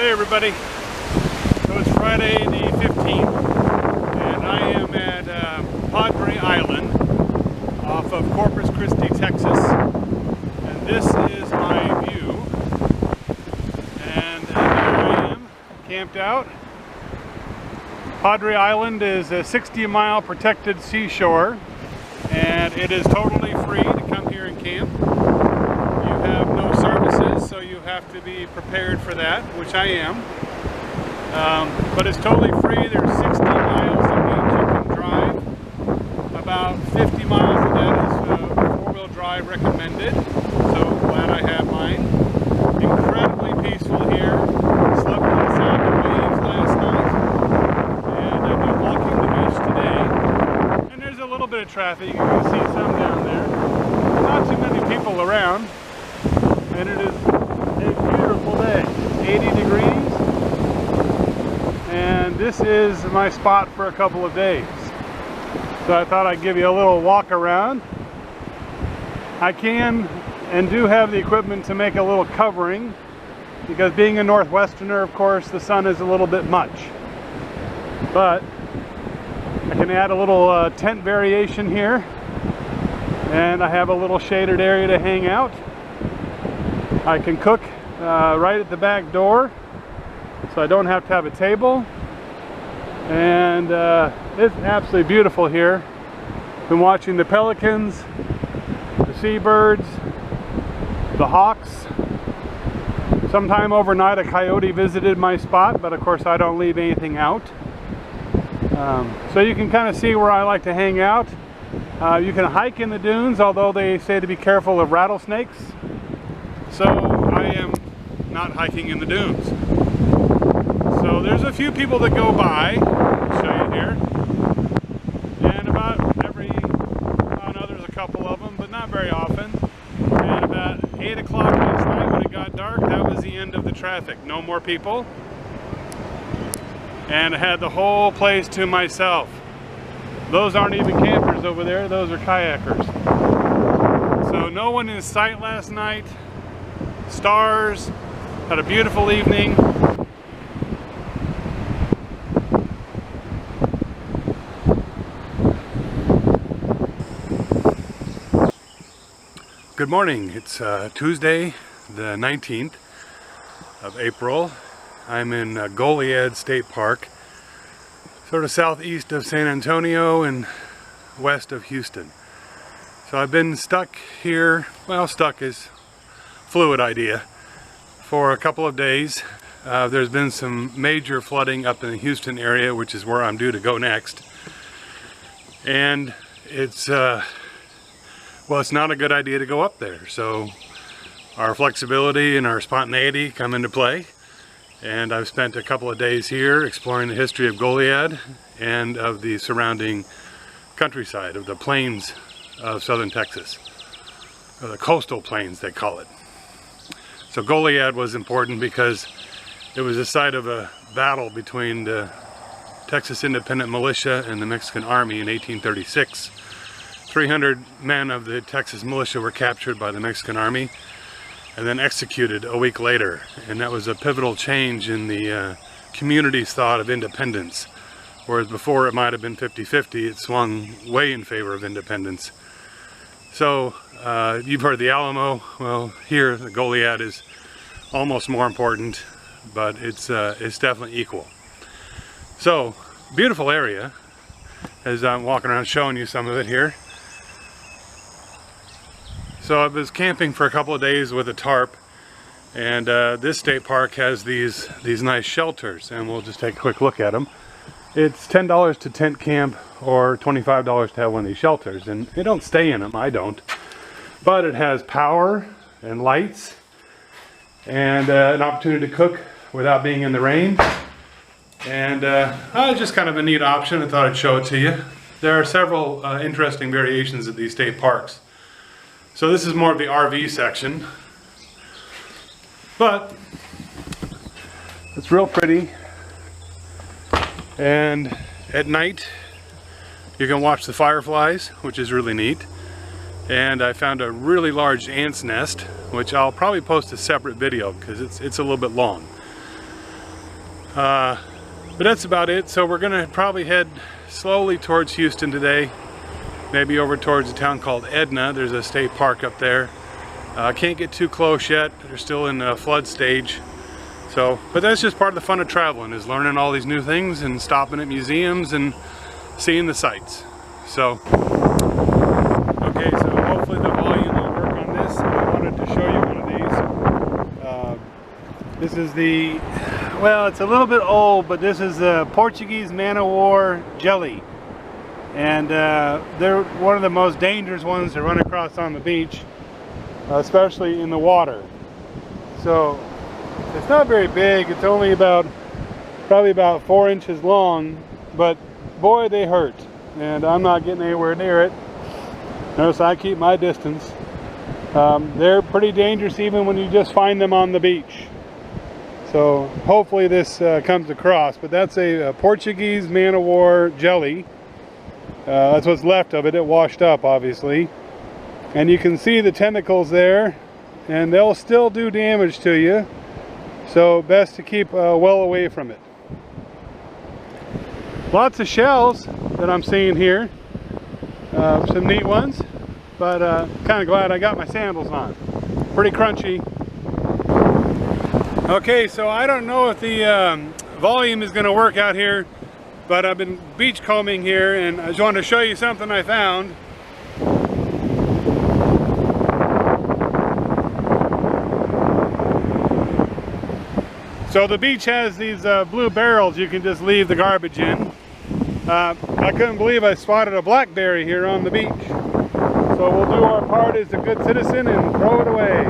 Hey everybody, so it's Friday the 15th and I am at Padre Island off of Corpus Christi, Texas, and this is my view, and there I am camped out. Padre Island is a 60-mile protected seashore and it is totally free to come here and camp. You have no services, so you have to be prepared for that, which I am. But it's totally free. There's 60 miles of beach you can drive. About 50 miles of that is four-wheel drive recommended. So glad I have mine. Incredibly peaceful here. Slept on the sound of waves last night. And I've been walking the beach today. And there's a little bit of traffic. You can see some down there. Not too many people around. And it is a beautiful day. 80 degrees. And this is my spot for a couple of days. So I thought I'd give you a little walk around. I can and do have the equipment to make a little covering, because being a Northwesterner, of course, the sun is a little bit much. But I can add a little tent variation here, and I have a little shaded area to hang out. I can cook right at the back door, so I don't have to have a table. And it's absolutely beautiful here. Been watching the pelicans, the seabirds, the hawks. Sometime overnight a coyote visited my spot, but of course I don't leave anything out. So you can kind of see where I like to hang out. You can hike in the dunes, although they say to be careful of rattlesnakes. So I am not hiking in the dunes. So there's a few people that go by. I'll show you here. And there's a couple of them, but not very often. And about 8 o'clock last night when it got dark, that was the end of the traffic. No more people. And I had the whole place to myself. Those aren't even campers over there, those are kayakers. So no one in sight last night. Stars, had a beautiful evening. Good morning, it's Tuesday the 19th of April. I'm in Goliad State Park, sort of southeast of San Antonio and west of Houston. So I've been stuck here, well, stuck is fluid idea, for a couple of days. There's been some major flooding up in the Houston area, which is where I'm due to go next. And it's it's not a good idea to go up there. So our flexibility and our spontaneity come into play. And I've spent a couple of days here exploring the history of Goliad and of the surrounding countryside, of the plains of southern Texas, or the coastal plains they call it. So Goliad was important because it was the site of a battle between the Texas Independent Militia and the Mexican Army in 1836. 300 men of the Texas militia were captured by the Mexican Army and then executed a week later. And that was a pivotal change in the community's thought of independence. Whereas before it might have been 50-50, it swung way in favor of independence. So you've heard the Alamo. Well, here the Goliad is almost more important, but it's definitely equal. So beautiful area, as I'm walking around showing you some of it here. So I was camping for a couple of days with a tarp, and this state park has these nice shelters, and we'll just take a quick look at them. It's $10 to tent camp or $25 to have one of these shelters, and you don't stay in them, I don't. But it has power and lights and an opportunity to cook without being in the rain. And just kind of a neat option. I thought I'd show it to you. There are several interesting variations of these state parks. So this is more of the RV section, but it's real pretty. And at night you can watch the fireflies, which is really neat. And I found a really large ant's nest, which I'll probably post a separate video because it's a little bit long. But that's about it. So we're gonna probably head slowly towards Houston today, maybe over towards a town called Edna. There's a state park up there. Can't get too close yet. They're still in the flood stage. So, but that's just part of the fun of traveling, is learning all these new things and stopping at museums and seeing the sights. So, okay, so hopefully the volume will work on this. I wanted to show you one of these. This is the, well, it's a little bit old, but this is the Portuguese man-o-war jelly. And they're one of the most dangerous ones to run across on the beach, especially in the water. So it's not very big. It's only probably about 4 inches long, but boy, they hurt. And I'm not getting anywhere near it. Notice I keep my distance. They're pretty dangerous even when you just find them on the beach. So hopefully this comes across. But that's a Portuguese man-o-war jelly. That's what's left of it. It washed up, obviously. And you can see the tentacles there, and they'll still do damage to you. So best to keep well away from it. Lots of shells that I'm seeing here. Some neat ones, but kind of glad I got my sandals on. Pretty crunchy. Okay, so I don't know if the volume is going to work out here, but I've been beach combing here, and I just wanted to show you something I found. So the beach has these blue barrels you can just leave the garbage in. I couldn't believe I spotted a blackberry here on the beach. So we'll do our part as a good citizen and throw it away.